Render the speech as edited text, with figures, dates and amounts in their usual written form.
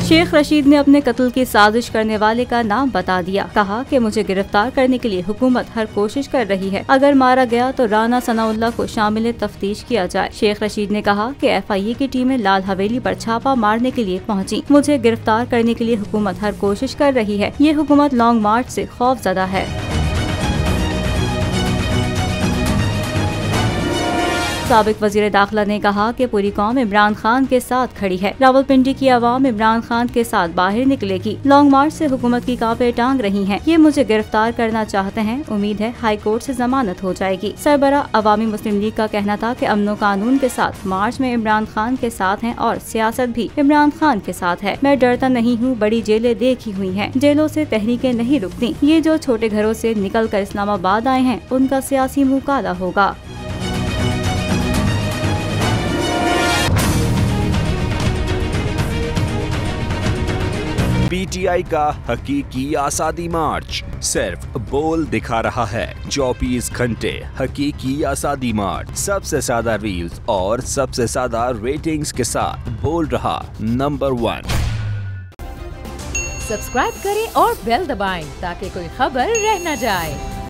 शेख रशीद ने अपने कत्ल की साजिश करने वाले का नाम बता दिया। कहा कि मुझे गिरफ्तार करने के लिए हुकूमत हर कोशिश कर रही है। अगर मारा गया तो राना सनाउल्लाह को शामिल तफ्तीश किया जाए। शेख रशीद ने कहा कि FIA की टीमें लाल हवेली पर छापा मारने के लिए पहुंची। मुझे गिरफ्तार करने के लिए हुकूमत हर कोशिश कर रही है। ये हुकूमत लॉन्ग मार्च से खौफजदा है। साबिक वजीर दाखिला ने कहा कि पूरी कौम इमरान खान के साथ खड़ी है। रावलपिंडी की आवाम इमरान खान के साथ बाहर निकलेगी। लॉन्ग मार्च से हुकूमत की कांपे टांग रही हैं। ये मुझे गिरफ्तार करना चाहते हैं। उम्मीद है हाई कोर्ट से जमानत हो जाएगी। सरबरा अवामी मुस्लिम लीग का कहना था कि अमनो कानून के साथ मार्च में इमरान खान के साथ हैं और सियासत भी इमरान खान के साथ है। मैं डरता नहीं हूँ, बड़ी जेलें देखी हुई हैं। जेलों से तहरीकें नहीं रुकती। ये जो छोटे घरों से निकल कर इस्लामाबाद आए हैं उनका सियासी मुँह काला होगा। PTI का हकीकी आज़ादी मार्च सिर्फ बोल दिखा रहा है। 24 घंटे हकीकी आज़ादी मार्च सबसे ज्यादा रील्स और सबसे ज्यादा रेटिंग्स के साथ बोल रहा नंबर 1। सब्सक्राइब करें और बेल दबाएं ताकि कोई खबर रह न जाए।